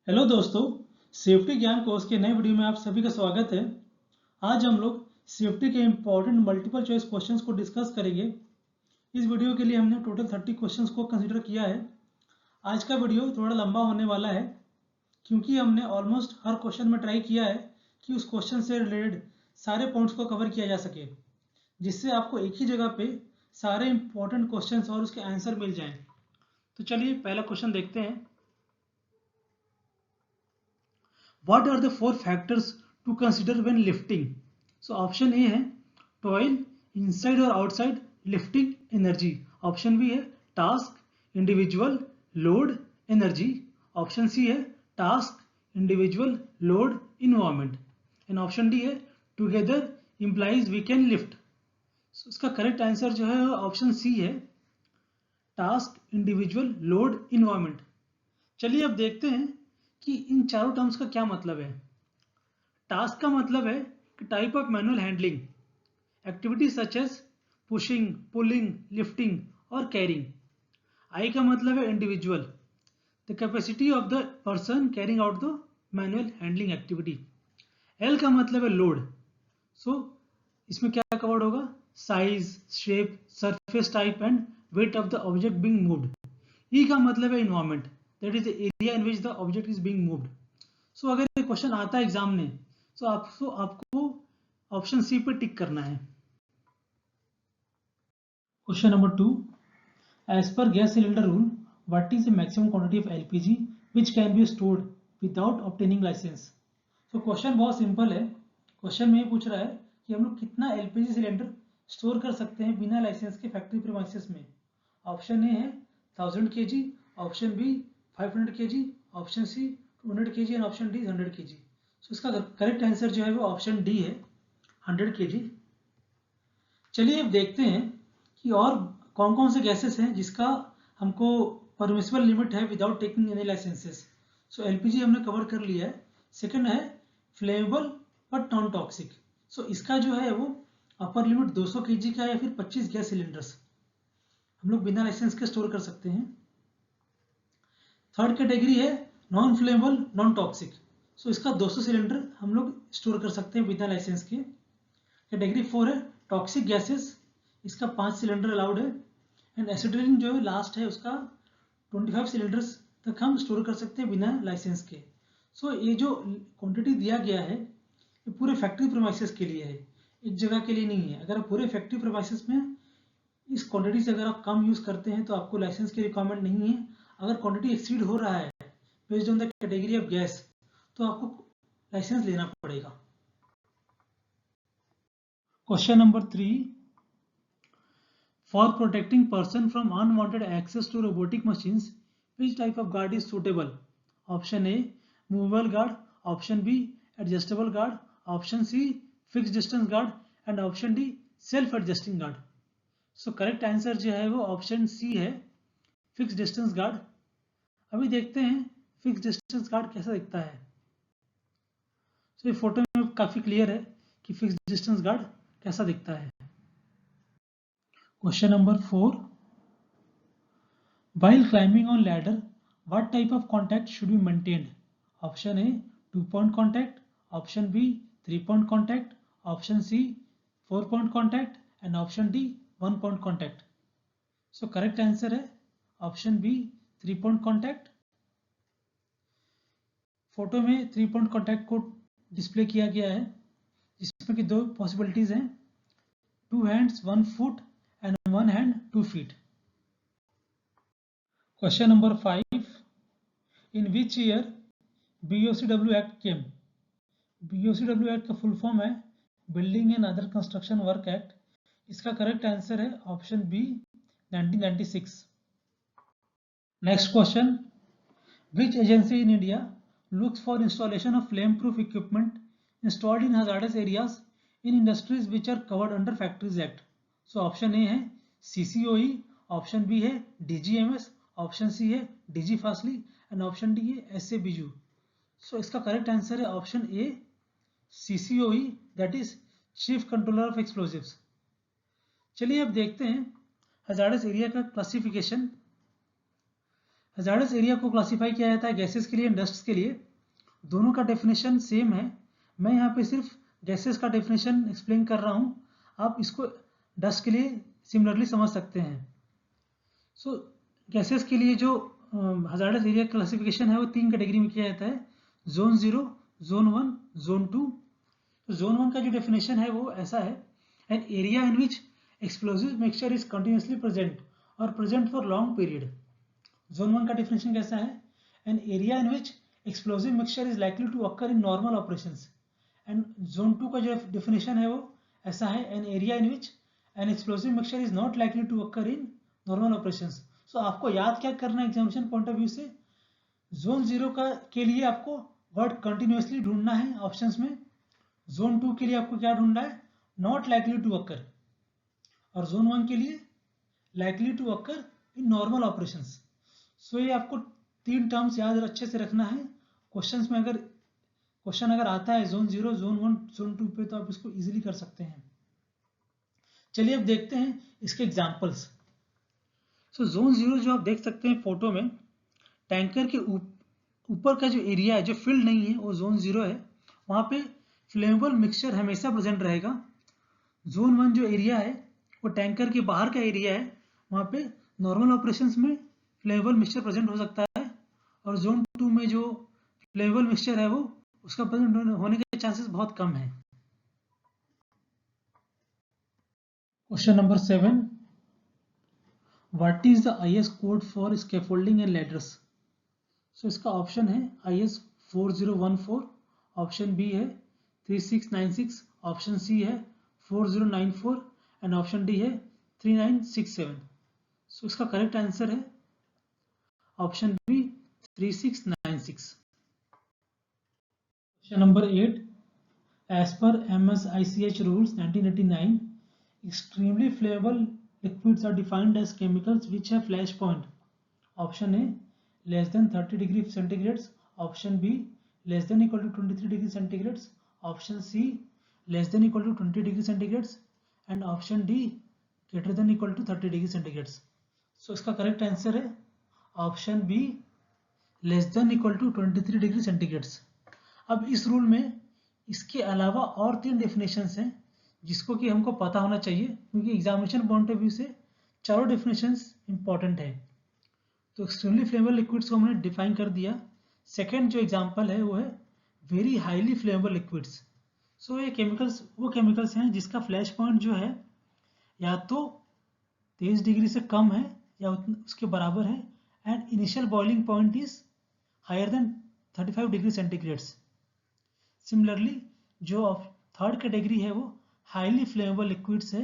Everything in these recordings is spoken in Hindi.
हेलो दोस्तों, सेफ्टी ज्ञान कोर्स के नए वीडियो में आप सभी का स्वागत है। आज हम लोग सेफ्टी के इम्पोर्टेंट मल्टीपल चॉइस क्वेश्चंस को डिस्कस करेंगे। इस वीडियो के लिए हमने टोटल 30 क्वेश्चंस को कंसीडर किया है। आज का वीडियो थोड़ा लंबा होने वाला है क्योंकि हमने ऑलमोस्ट हर क्वेश्चन में ट्राई किया है कि उस क्वेश्चन से रिलेटेड सारे पॉइंट्स को कवर किया जा सके, जिससे आपको एक ही जगह पे सारे इंपॉर्टेंट क्वेश्चन और उसके आंसर मिल जाएं। तो चलिए पहला क्वेश्चन देखते हैं। What are the four factors to consider when lifting? So option A है toil, inside or outside lifting energy. Option B है task, individual, load, energy. Option C है task, individual, load, environment. And option D है together implies we can lift. So इसका करेक्ट आंसर जो है ऑप्शन सी है, टास्क, इंडिविजुअल, लोड, इन्वायरमेंट। चलिए अब देखते हैं कि इन चारों टर्म्स का क्या मतलब है। टास्क का मतलब है कि type of manual handling activity such as pushing, pulling, lifting और कैरिंग। आई का मतलब है individual, the capacity of the person carrying out the manual handling activity. L का मतलब है लोड, सो इसमें क्या कवर्ड होगा, size, shape, surface type and weight of the object being moved. E का मतलब है environment, that is the area in which the object is being moved. सो अगर ये क्वेश्चन आता है एग्जाम में तो आपको ऑप्शन सी पे टिक करना है। Question number 2, as per gas cylinder rule what is the maximum quantity of LPG which can be stored without obtaining license. तो क्वेश्चन बहुत सिंपल है। क्वेश्चन में ये पूछ रहा है कि हम लोग कितना एलपीजी सिलेंडर स्टोर कर सकते हैं बिना लाइसेंस के फैक्ट्री प्रीमाइसेस में। ऑप्शन ए है 1000 kg, option B 500 kg, option C 200 kg and option D 100 kg। So इसका करेक्ट आंसर जो है वो ऑप्शन डी है, 100 kg। चलिए अब देखते हैं कि और कौन कौन से गैसेस हैं जिसका हमको परमिसिबल लिमिट है विदाउट टेकिंग एनी लाइसेंसेस। सो एलपीजी हमने कवर कर लिया है। सेकंड है फ्लेमेबल बट नॉन टॉक्सिक। सो इसका जो है वो अपर लिमिट 200 kg का या फिर 25 गैस सिलेंडर्स हम लोग बिना लाइसेंस के स्टोर कर सकते हैं। थर्ड कैटेगरी है नॉन फ्लेमेबल नॉन टॉक्सिक। सो इसका 200 सिलेंडर हम लोग स्टोर कर सकते हैं बिना लाइसेंस के। कैटेगरी 4 है टॉक्सिक गैसेस, इसका 5 सिलेंडर अलाउड है। एंड एसिटिलीन जो है लास्ट है, उसका 25 सिलेंडर्स तक हम स्टोर कर सकते हैं बिना लाइसेंस के। सो ये जो क्वांटिटी दिया गया है ये पूरे फैक्ट्री प्रीमाइसेस के लिए है, एक जगह के लिए नहीं है। अगर पूरे फैक्ट्री प्रीमाइसेस में इस क्वांटिटी से अगर आप कम यूज करते हैं तो आपको लाइसेंस की रिक्वायरमेंट नहीं है। अगर क्वांटिटी एक्सीड हो रहा है based on the category of gas तो आपको लाइसेंस लेना पड़ेगा। Question number 3, for protecting person from unwanted access to robotic machines which type of guard is suitable? Option A movable guard, option B adjustable guard, option C fix distance guard and option D self adjusting guard. So correct answer जो है वो ऑप्शन सी है, फिक्स डिस्टेंस गार्ड। अभी देखते हैं फिक्स डिस्टेंस गार्ड कैसा दिखता है। तो ये फोटो में काफी क्लियर है कि फिक्स डिस्टेंस गार्ड कैसा दिखता है। Question number 4, while climbing on ladder what type of contact should be maintained? Option A 2-point contact, option B 3-point contact, option C 4-point contact and option D 1-point contact। So correct answer है option B 3-point contact। Photo में 3-point contact को डिस्प्ले किया गया है जिसमें कि दो पॉसिबिलिटीज हैं, 2 hands 1 foot and 1 hand 2 feet। Question number 5, in which year BOCW act came? BOCW act का फुल फॉर्म है building and other construction work act. इसका करेक्ट आंसर है option B 1996। Next question, which agency in India looks for installation of flame proof equipment installed in hazardous areas in industries which are covered under Factories Act? So option A है CCOE, ऑप्शन बी है DGMS, ऑप्शन सी है DG फासली एंड ऑप्शन डी है SABU। सो इसका करेक्ट आंसर है option A CCOE, that is chief controller of explosives. चलिए अब देखते हैं हजार्डस एरिया का क्लासिफिकेशन। हजार्डस एरिया को क्लासिफाई किया जाता है गैसेस के लिए एंड डस्ट के लिए। दोनों का डेफिनेशन सेम है। मैं यहाँ पे सिर्फ गैसेस का डेफिनेशन एक्सप्लेन कर रहा हूँ, आप इसको डस्ट के लिए सिमिलरली समझ सकते हैं। सो गैसेस के लिए जो हजार्डस एरिया क्लासिफिकेशन है वो 3 कैटेगरी में किया जाता है, जोन 0, जोन 1, जोन 2। तो जोन 1 का जो डेफिनेशन है वो ऐसा है, an area in which explosive mixture is continuously present और present for long period. Zone 1 का डेफिनेशन कैसा है, an area in which explosive mixture is likely to occur in normal operations. And zone 2 का जो डेफिनेशन है वो ऐसा है, an area in which an explosive mixture is not likely to occur in normal operations. So आपको याद क्या करना है एग्जामिनेशन पॉइंट ऑफ व्यू से, जोन 0 का के लिए आपको वर्ड कंटिन्यूसली ढूंढना है ऑप्शंस में, जोन 2 के लिए आपको क्या ढूंढना है, नॉट लाइकली टू अकर, और जोन 1 के लिए likely to occur in normal operations. So ये आपको 3 टर्म्स याद अच्छे से रखना है। क्वेश्चंस में अगर क्वेश्चन अगर आता है जोन 0, जोन 1, जोन 2 पे तो आप इसको इजीली कर सकते हैं। चलिए अब देखते हैं इसके एग्जांपल्स। सो जोन 0 जो आप देख सकते हैं फोटो में, टैंकर के ऊपर का जो एरिया है जो फिल्ड नहीं है वो जोन 0 है, वहाँ पे फ्लेमेबल मिक्सचर हमेशा प्रेजेंट रहेगा। जोन 1 जो एरिया है वो टैंकर के बाहर का एरिया है, वहाँ पे नॉर्मल ऑपरेशंस में फ्लेमेबल मिक्सचर प्रेजेंट हो सकता है, और जोन 2 में जो फ्लेमेबल मिक्सचर है वो उसका प्रेजेंट होने के चांसेस बहुत कम है। Question number 7, what is the IS code for scaffolding and ladders. So इसका ऑप्शन है IS 4014, ऑप्शन बी है 3696, ऑप्शन सी है 4094 एंड ऑप्शन डी है 3967। सो इसका करेक्ट आंसर है option B 3696। Question number 8, as per MSICH rules 1989, extremely flammable liquids are defined as chemicals which have flash point. Option A less than 30 degree centigrades, option B less than equal to 23 degree centigrades, option C less than equal to 20 degree centigrades, and option D greater than equal to 30 degree centigrades. So इसका करेक्ट आंसर है option B less than equal to 23 degree centigrades. अब इस रूल में इसके अलावा और 3 डेफिनेशंस हैं जिसको कि हमको पता होना चाहिए, क्योंकि एग्जामिनेशन पॉइंट ऑफ व्यू से चारों डेफिनेशंस इंपॉर्टेंट है। तो एक्सट्रीमली फ्लेमेबल लिक्विड्स को हमने डिफाइन कर दिया। सेकेंड जो एग्जाम्पल है वो है वेरी हाईली फ्लेमेबल लिक्विड्स। सो ये केमिकल्स वो केमिकल्स हैं जिसका फ्लैश पॉइंट जो है या तो 23 डिग्री से कम है या उसके बराबर है, and initial boiling point is higher than 35 degree centigrades. Similarly जो थर्ड कैटेगरी है वो हाईली फ्लेमेबल लिक्विड्स है,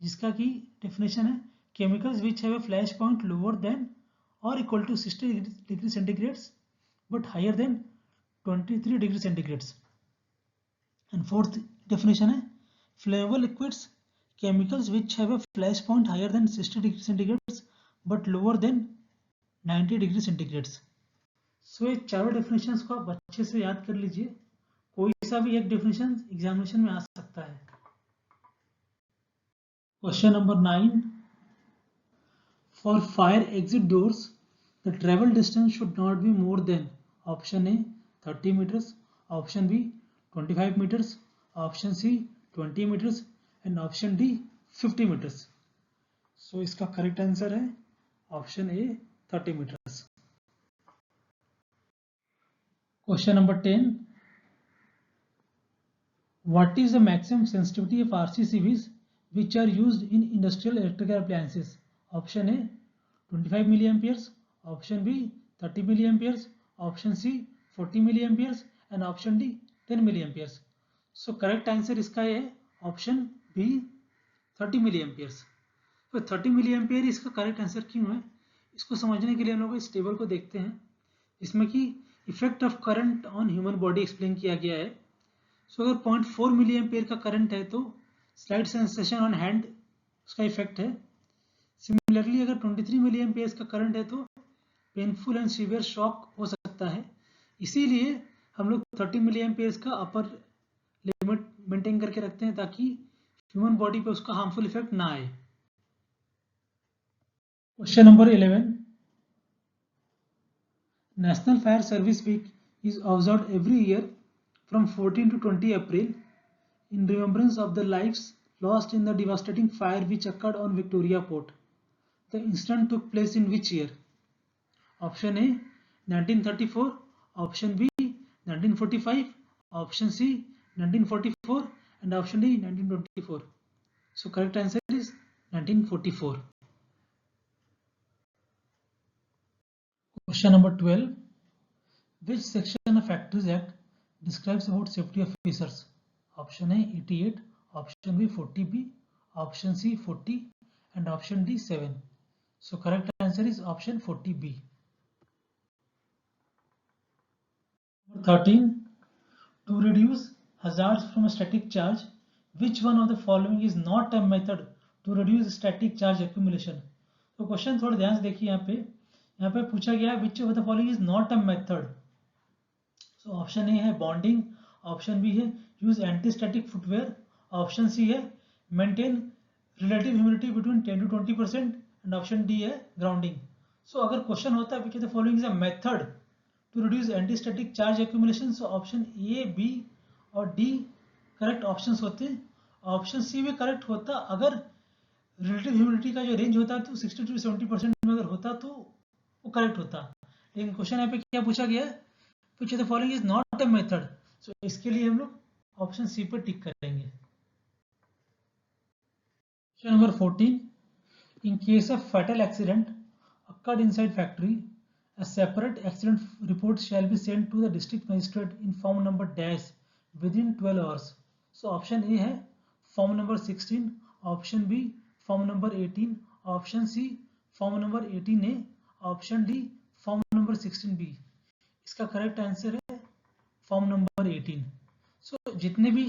जिसका की डेफिनेशन है chemicals which have a flash point lower than और equal to 60 degree centigrades but higher than 23 degree centigrades. And fourth definition है flammable liquids chemicals which have a flash point higher than 60 degree centigrades but lower than 90 degree centigrades. So ये चारों डेफिनेशंस को आप अच्छे से याद कर लीजिए, कोई सा भी एक डेफिनेशन एग्जामिनेशन में आ सकता है। Question number 9, for fire exit doors the travel distance should not be more than, option A 30 meters, option B 25 meters, option C 20 meters and option D 50 meters. So इसका करेक्ट आंसर है option A 30 meters. Question number 10, what is the maximum sensitivity of RCCBs which are used in industrial electrical appliances? Option A 25 milliamperes, option B 30 milliamperes, option C 40 milliamperes and option D 10 milliamperes. So correct answer इसका है option B 30 milliamperes. तो 30 milliampere इसका करेक्ट आंसर क्यों है, इसको समझने के लिए हम लोग इस टेबल को देखते हैं, इसमें कि effect of current on human body explain किया गया है। सो अगर 0.4 मिली एम्पियर का करंट है तो स्लाइड सेंसेशन ऑन हैंड उसका इफेक्ट है। सिमिलरली अगर 23 मिली एम्पियर का करंट है तो पेनफुल एंड सीवियर शॉक हो सकता है। इसीलिए हम लोग 30 मिली एम्पियर का अपर लिमिट मेंटेन करके रखते हैं ताकि ह्यूमन बॉडी पे उसका हार्मफुल इफेक्ट ना आए। Question number 11, National Fire Service Week is observed every year from 14 to 20 April in remembrance of the lives lost in the devastating fire which occurred on Victoria Port. The incident took place in which year? Option A 1934, option B 1945, option C 1944 and option D 1924. So correct answer is 1944. Question number 12. Which section of Factories Act describes about safety officers? Option A 88, option B 40B, option C 40 and option D 7. So correct answer is option 40B. Number 13. To reduce hazards from a static charge, which one of the following is not a method to reduce static charge accumulation? तो क्वेश्चन थोड़ा ध्यान से देखिए यहाँ पे पूछा गया which of the following is not a method. So option A है बॉन्डिंग, ऑप्शन बी है use anti static footwear, option C है maintain relative humidity between 10 to 20% and option D है ग्राउंडिंग. सो अगर क्वेश्चन होता है which of the following is a method to reduce anti-static charge accumulation, so option A, B और डी करेक्ट ऑप्शंस होते हैं. ऑप्शन सी भी करेक्ट होता अगर रिलेटिव ह्यूमिडिटी का जो रेंज होता तो 60 to 70% में अगर होता तो वो करेक्ट होता. लेकिन क्वेश्चन यहाँ पे क्या पूछा गया है which of the following is not a method, so इसके लिए हम लोग ऑप्शन सी पर टिक करेंगे. Question number 14. In case of fatal accident occurred inside factory, a separate accident report shall be sent to the district magistrate in form number dash within 12 hours. So option A है form number 16, option B form number 18, option C form number 18A, option D form number 16B. इसका करेक्ट आंसर है फॉर्म नंबर 18. सो जितने भी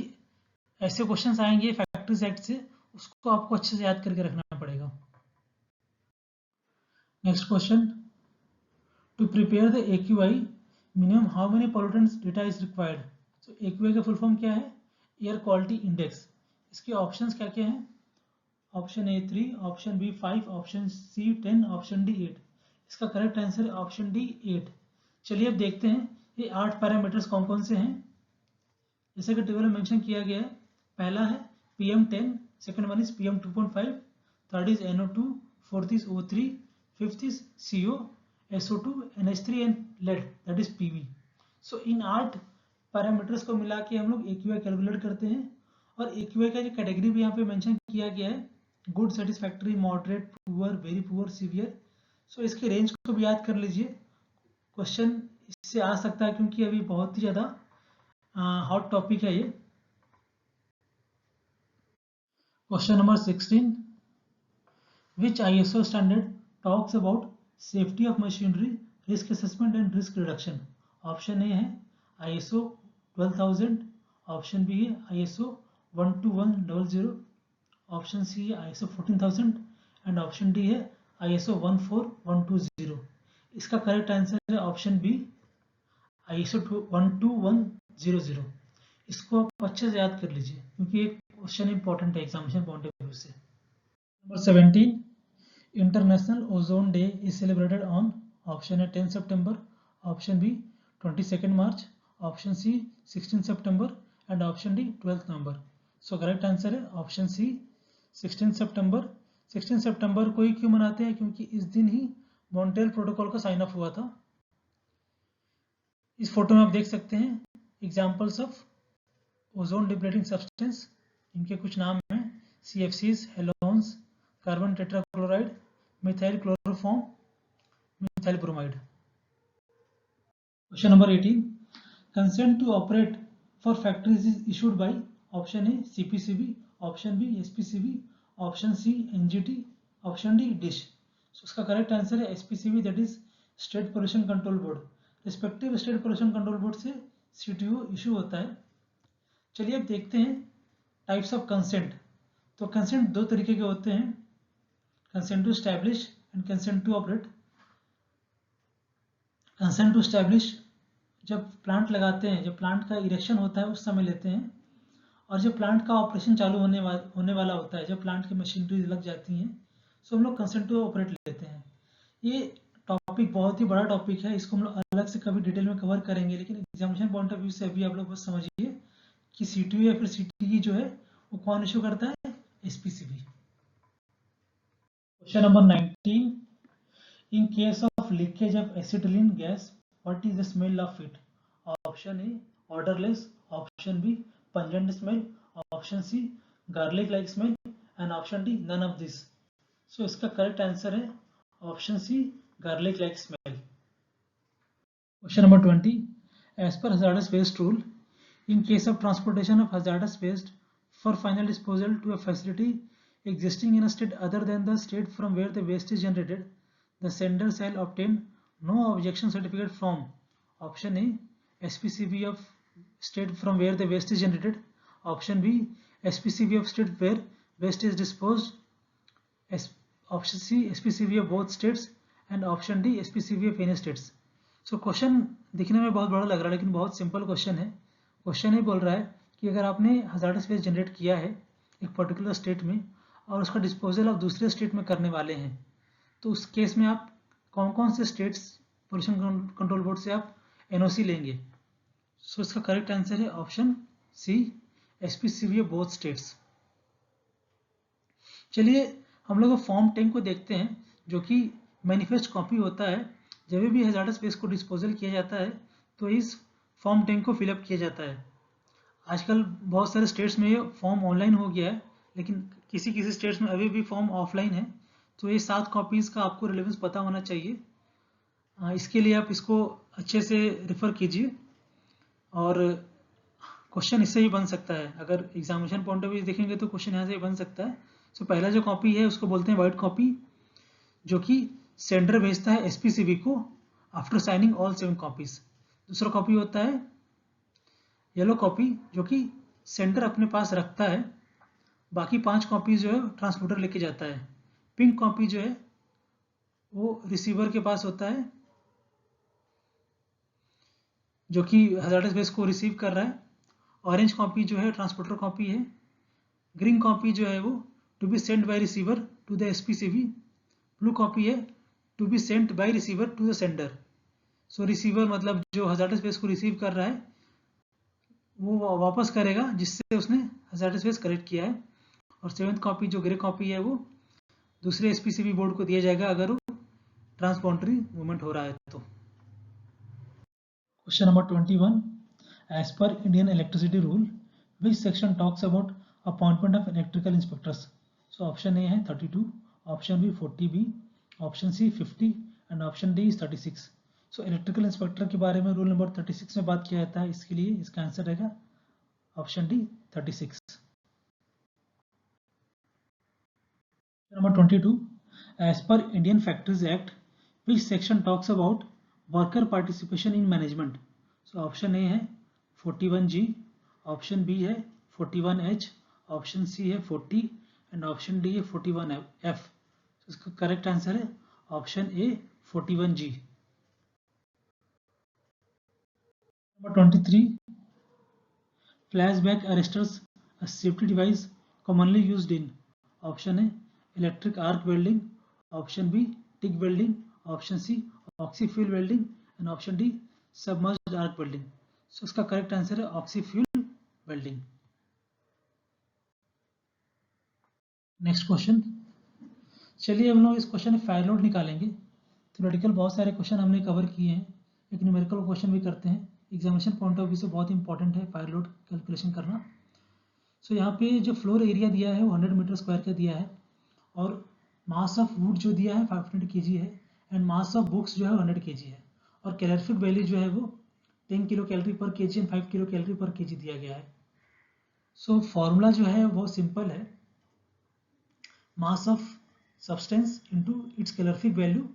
ऐसे क्वेश्चंस आएंगे फैक्टरीज एक्ट से उसको आपको अच्छे से याद करके रखना पड़ेगा. Next question. To prepare the AQI minimum how many pollutants data is required. So AQI का फुल फॉर्म क्या है? Air quality index. इसके ऑप्शंस क्या क्या हैं? Option A 3, option B 5, option C 10, option D 8. इसका करेक्ट आंसर है ऑप्शन डी 8. चलिए अब देखते हैं ये 8 पैरामीटर्स कौन कौन से हैं. जैसे कि टेबल में मेंशन किया गया है. पहला है PM10, second one is PM2.5, third is NO2, fourth is O3, fifth is CO, SO2, NH3 and lead that is PV. So इन 8 पैरामीटर्स को मिला के हम लोग AQI कैलकुलेट करते हैं. और AQI का जो कैटेगरी भी यहाँ पे मेंशन किया गया है good, satisfactory, moderate, poor, very poor, severe. So इसके रेंज को भी याद कर लीजिए. क्वेश्चन इससे आ सकता है क्योंकि अभी बहुत ही ज़्यादा हॉट टॉपिक है ये. Question number 16. Which ISO standard talks about safety of machinery, risk assessment and risk reduction. Option A है ISO 12000, ऑप्शन बी है ISO 12100, ऑप्शन सी है ISO 14000 एंड ऑप्शन डी है ISO 14120. इसका करेक्ट आंसर है ऑप्शन बी ISO 12100. इसको आप अच्छे से याद कर लीजिए क्योंकि ये क्वेश्चन इंपॉर्टेंट है एग्जामिनेशन पॉइंट ऑफ व्यू से. Number 17. International ozone day is celebrated on. Option है 10 सितंबर, option B 22 March, option C 16 सितंबर एंड ऑप्शन डी 12 नवंबर. सो करेक्ट आंसर है ऑप्शन सी 16 सितंबर. 16 सितंबर को ही क्यों मनाते हैं? क्योंकि इस दिन ही मॉन्ट्रियल प्रोटोकॉल का साइन ऑफ हुआ था. इस फोटो में आप देख सकते हैं examples of ozone depleting substance. इनके कुछ नाम हैं CFCs, halons, carbon tetrachloride, methyl chloroform, methyl bromide. Question number 18. Consent to operate for factories is issued by. Option A CPCB, option B SPCB, option C NGT, option D dish. उसका करेक्ट आंसर है SPCB that is state pollution control board. Respective state pollution control board से CTO इशू होता है. चलिए अब देखते हैं टाइप्स ऑफ कंसेंट. तो कंसेंट दो तरीके के होते हैं, consent to establish and consent to operate. Consent to establish जब प्लांट लगाते हैं, जब प्लांट का इरेक्शन होता है उस समय लेते हैं. और जब प्लांट का ऑपरेशन चालू होने वाला होता है, जब प्लांट की मशीनरी लग जाती हैं, सो हम लोग कंसेंट टू ऑपरेट लेते हैं. ये टॉपिक बहुत ही बड़ा टॉपिक है, इसको हम लोग अलग से कभी डिटेल में कवर करेंगे, लेकिन एग्जामिनेशन पॉइंट ऑफ व्यू से अभी आप लोग बस समझिए कि CTU या फिर CTE जो है वो कौन इशू करता है, SPCB। Question number 19, in case of leakage of acetylene gas what is the smell of it? Option A odourless, option B pungent smell, option C garlic like smell and option D none of this. So इसका करेक्ट आंसर है option C garlic like smell. Question number 20, as per hazardous waste rule, in case of transportation of hazardous waste for final disposal to a facility existing in a state other than the state from where the waste is generated, the sender shall obtain no objection certificate from option A SPCB of state from where the waste is generated, option B SPCB of state where waste is disposed, option C SPCB of both states and option D SPCB of any states। So question दिखने में बहुत बड़ा लग रहा है लेकिन बहुत सिंपल क्वेश्चन है। क्वेश्चन ही बोल रहा है कि अगर आपने हजार्डस वेस्ट जनरेट किया है एक पर्टिकुलर स्टेट में और उसका डिस्पोजल आप दूसरे स्टेट में करने वाले हैं, तो उस केस में आप कौन कौन से स्टेट्स पोल्यूशन कंट्रोल बोर्ड से आप NOC लेंगे। सो इसका करेक्ट आंसर है option C SPCB of both states. चलिए हम लोग फॉर्म 10 को देखते हैं जो कि मैनिफेस्ट कॉपी होता है। जब भी हजार्डस वेस्ट को डिस्पोजल किया जाता है तो इस फॉर्म 10 को फिलअप किया जाता है। आजकल बहुत सारे स्टेट्स में ये फॉर्म ऑनलाइन हो गया है, लेकिन किसी किसी स्टेट्स में अभी भी फॉर्म ऑफलाइन है। तो ये 7 कॉपीज़ का आपको रिलेवेंस पता होना चाहिए। इसके लिए आप इसको अच्छे से रेफर कीजिए और क्वेश्चन इससे ही बन सकता है। अगर एग्जामिनेशन पॉइंट ऑफ व्यू देखेंगे तो क्वेश्चन यहाँ से बन सकता है। सो पहला जो कॉपी है उसको बोलते हैं वाइट कॉपी, जो कि सेंडर भेजता है SPCB को आफ्टर साइनिंग ऑल 7 कॉपीज। दूसरा कॉपी होता है येलो कॉपी, जो कि सेंडर अपने पास रखता है, बाकी 5 कॉपीज जो है ट्रांसपोर्टर लेके जाता है। पिंक कॉपी जो है वो रिसीवर के पास होता है, जो कि हजार्डस वेस्ट को रिसीव कर रहा है। ऑरेंज कॉपी जो है ट्रांसपोर्टर कॉपी है। ग्रीन कॉपी जो है वो to be send by receiver to the SPCB। Blue copy है to be sent by receiver to the sender. So receiver मतलब जो हजार्डस वेस्ट को रिसीव कर रहा है वो वापस करेगा जिससे उसने हजार्डस वेस्ट कलेक्ट किया है। और 7th कॉपी जो ग्रे कॉपी है वो दूसरे SPCB बोर्ड को दिया जाएगा अगर वो ट्रांसबाउंडरी मूवमेंट हो रहा है तो। Question number 21, as per Indian electricity rule which section talks about appointment of electrical inspectors? So option A है 32, option B 40B, option C 50 and option D is 36। So electrical inspector के बारे में रूल नंबर 36 में बात किया जाता है, इसके लिए इसका आंसर रहेगा option D 36। Number 22, as per Indian factories act which section talks about worker participation in management? So option A है 41G, ऑप्शन बी है 41H, ऑप्शन सी है 40 एंड ऑप्शन डी है 41F। इसका करेक्ट आंसर है option A 41G। Number 23, flashback arrestors a safety device commonly used in? Option A electric arc welding, option B TIG welding, option C oxyfuel welding and option D submerged arc welding. So इसका करेक्ट आंसर है ऑक्सीफ्यूल वेल्डिंग। नेक्स्ट क्वेश्चन, चलिए हम लोग इस क्वेश्चन में फायर लोड निकालेंगे। थ्योरेटिकल बहुत सारे क्वेश्चन हमने कवर किए हैं, एक न्यूमेरिकल क्वेश्चन भी करते हैं। एग्जामिनेशन पॉइंट ऑफ व्यू से बहुत इंपॉर्टेंट है फायर लोड कैलकुलेशन करना। सो यहाँ पे जो फ्लोर एरिया दिया है वो 100 मीटर स्क्वायर का दिया है और मास ऑफ वुड जो दिया है 500 kg है एंड मास ऑफ बुक्स जो है 100 kg है और कैलोरीफिक वैल्यू जो है वो 10 किलो कैलोरी पर kg एंड 5 किलो कैलोरी पर kg दिया गया है। सो फॉर्मूला जो है वो सिंपल है, mass of substance into its calorific value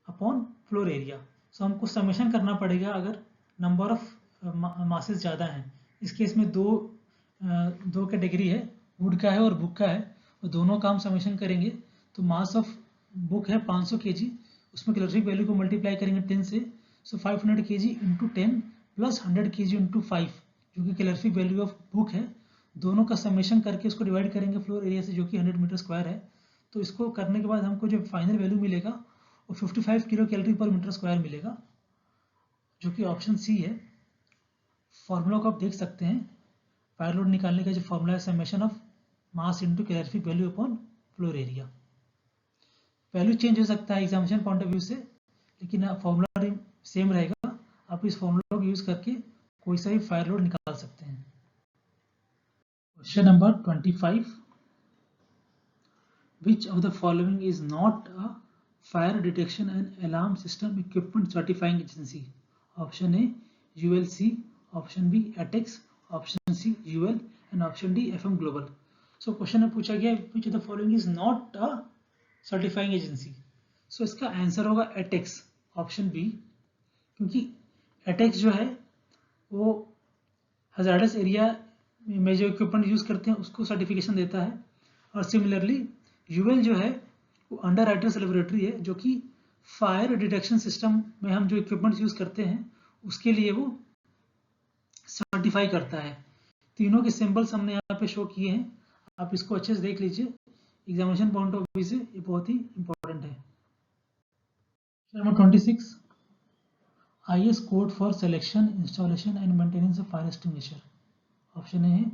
upon floor area. So हमको समेशन करना पड़ेगा अगर नंबर ऑफ मासेस ज़्यादा हैं। इस केस में दो कैटेगरी है, वुड का है और बुक का है, और दोनों का हम समेशन करेंगे तो मास ऑफ बुक है 500 kg, उसमें कैलोरीफिक वैल्यू को मल्टीप्लाई करेंगे 10 से। सो 500 kg into 10 plus 100 kg into 5 जो कि कैलोरीफिक वैल्यू ऑफ बुक है, दोनों का समेशन करके उसको डिवाइड करेंगे फ्लोर एरिया से जो कि 100 मीटर स्क्वायर है। तो इसको करने के बाद हमको जो फाइनल वैल्यू मिलेगा वो 55 किलो कैलोरी पर मीटर स्क्वायर मिलेगा, जो कि ऑप्शन सी है। फॉर्मूला को आप देख सकते हैं, फायर लोड निकालने का जो फॉर्मूला है summation of mass into calorific value upon floor area. Value change हो सकता है एग्जामिनेशन पॉइंट ऑफ व्यू से, लेकिन फॉर्मूला सेम रहेगा। आप इस फॉर्मूला को यूज करके कोई सा भी फायर लोड निकाल सकते हैं। Question number 25, which of the following is not a fire detection and alarm system equipment certifying agency? Option A ULC, option B ATEX, option C UL and option D FM Global. So question में पूछा गया which of the following is not a certifying agency. So इसका आंसर होगा ATEX, ऑप्शन बी, क्योंकि ATEX जो है वो हजार्डस एरिया में जो इक्विपमेंट यूज करते हैं उसको सर्टिफिकेशन देता है, और सिमिलरली यूएल जो है वो अंडर राइटर्स लेबोरेटरी है, जो कि फायर डिटेक्शन सिस्टम में हम जो इक्विपमेंट्स यूज करते हैं उसके लिए वो सर्टिफाई करता है। तीनों के सिंबल्स हमने यहाँ पे शो किए हैं, आप इसको अच्छे से देख लीजिए, एग्जामिनेशन पॉइंट ऑफ व्यू से ये बहुत ही इंपॉर्टेंट है। Number 26, IS code for selection, installation and maintenance of fire extinguisher. Option A है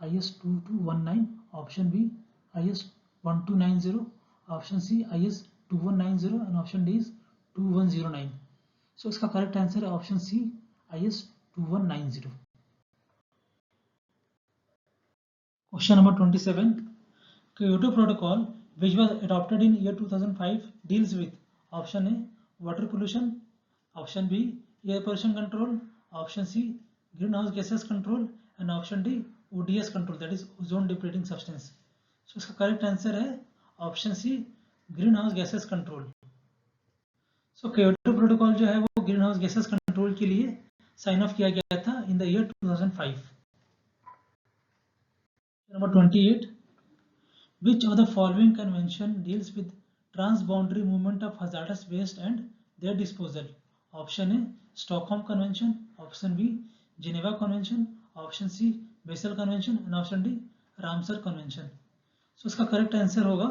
IS 2219, option B IS 1290, option C IS 2190 and option D is 2109। So इसका करेक्ट आंसर है option C IS 2190। Question number 27, Kyoto Protocol which was adopted in year 2005 deals with option A water pollution, option B air pollution control, option C greenhouse gases control and option D ODS control, that is ozone depleting substance. So इसका करेक्ट आंसर है option C green house gases control. So Kyoto Protocol जो है वो ग्रीन हाउस गैसेस कंट्रोल के लिए साइन ऑफ किया गया था in the year 2005। Number 28, which of the following convention deals with transboundary movement of hazardous waste and their disposal? Option A Stockholm Convention, option B Geneva Convention, option C Basel Convention and option D Ramsar Convention. So इसका करेक्ट आंसर होगा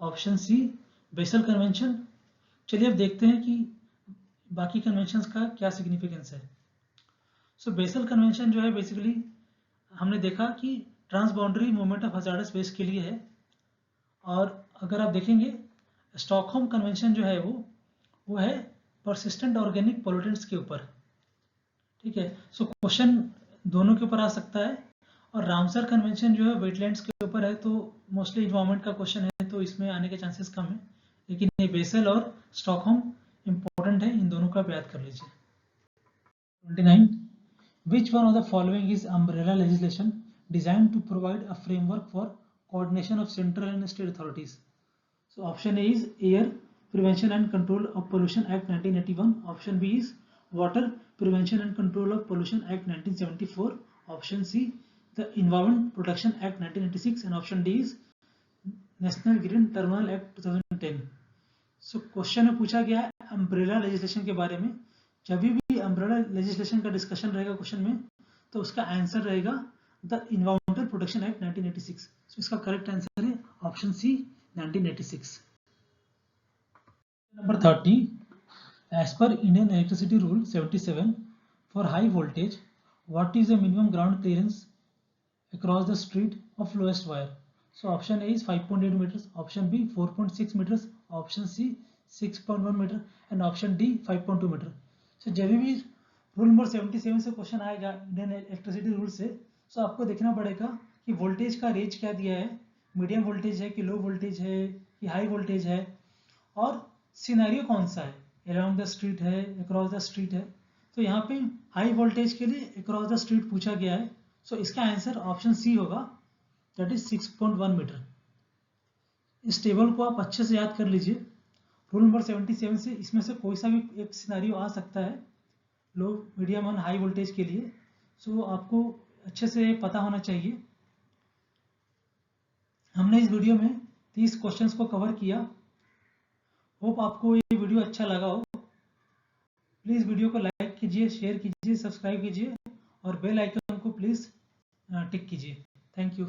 ऑप्शन सी बेसल कन्वेंशन। चलिए अब देखते हैं कि बाकी कन्वेंशंस का क्या सिग्निफिकेंस है। सो बेसल कन्वेंशन जो है बेसिकली हमने देखा कि transboundary movement of hazardous waste के लिए है, और अगर आप देखेंगे स्टॉकहोम कन्वेंशन जो है वो है परसिस्टेंट ऑर्गेनिक पोल्यूटेंट्स के ऊपर। ठीक है, सो क्वेश्चन दोनों के ऊपर आ सकता है, और रामसर कन्वेंशन जो है वेटलैंड्स के ऊपर है, तो मोस्टली इन्वायरमेंट का क्वेश्चन है तो इसमें आने के चांसेस कम है, लेकिन ये बेसल और स्टॉकहोम इंपॉर्टेंट है, इन दोनों का आप याद कर लीजिए। 29, which one of the following is umbrella legislation designed to provide a framework for coordination of central and state authorities? So option A is Air Prevention and Control of Pollution Act 1981, option B is Water Prevention and Control of Pollution Act 1974, option C the Environment Protection Act 1996 and option D is National Green Terminal Act 2010। So question में पूछा गया है अम्ब्रेला लेजिस्लेशन के बारे में। जब भी अम्ब्रेला लेजिस्लेशन का डिस्कशन रहेगा क्वेश्चन में, तो उसका आंसर रहेगा the environmental protection act 1986। So इसका करेक्ट आंसर है option C 1986। Number 30, as per Indian Electricity Rule 77, for high voltage, what is the minimum ground clearance across the street of lowest wire? So option A is 5.8 meters, option B 4.6 meters, option C 6.1 meter and option D 5.2 meter। So जब भी रूल नंबर 77 से क्वेश्चन आएगा इंडियन इलेक्ट्रिसिटी रूल से, तो आपको देखना पड़ेगा कि वोल्टेज का रेंज क्या दिया है, मीडियम वोल्टेज है कि लो वोल्टेज है कि हाई वोल्टेज है, और सिनेरियो कौन सा है, अराउंड द स्ट्रीट है, अक्रॉस द स्ट्रीट है। तो यहाँ पे हाई वोल्टेज के लिए अक्रॉस द स्ट्रीट पूछा गया है, सो इसका आंसर ऑप्शन सी होगा, दैट इज 6.1 मीटर। इस टेबल को आप अच्छे से याद कर लीजिए, रूल नंबर 77 से इसमें से कोई सा भी एक सिनेरियो आ सकता है लो, मीडियम और हाई वोल्टेज के लिए, सो आपको अच्छे से पता होना चाहिए। हमने इस वीडियो में 30 क्वेश्चंस को कवर किया। होप आपको ये वीडियो अच्छा लगा हो। प्लीज़ वीडियो को लाइक कीजिए, शेयर कीजिए, सब्सक्राइब कीजिए और बेल आइकन को प्लीज़ टिक कीजिए। Thank you.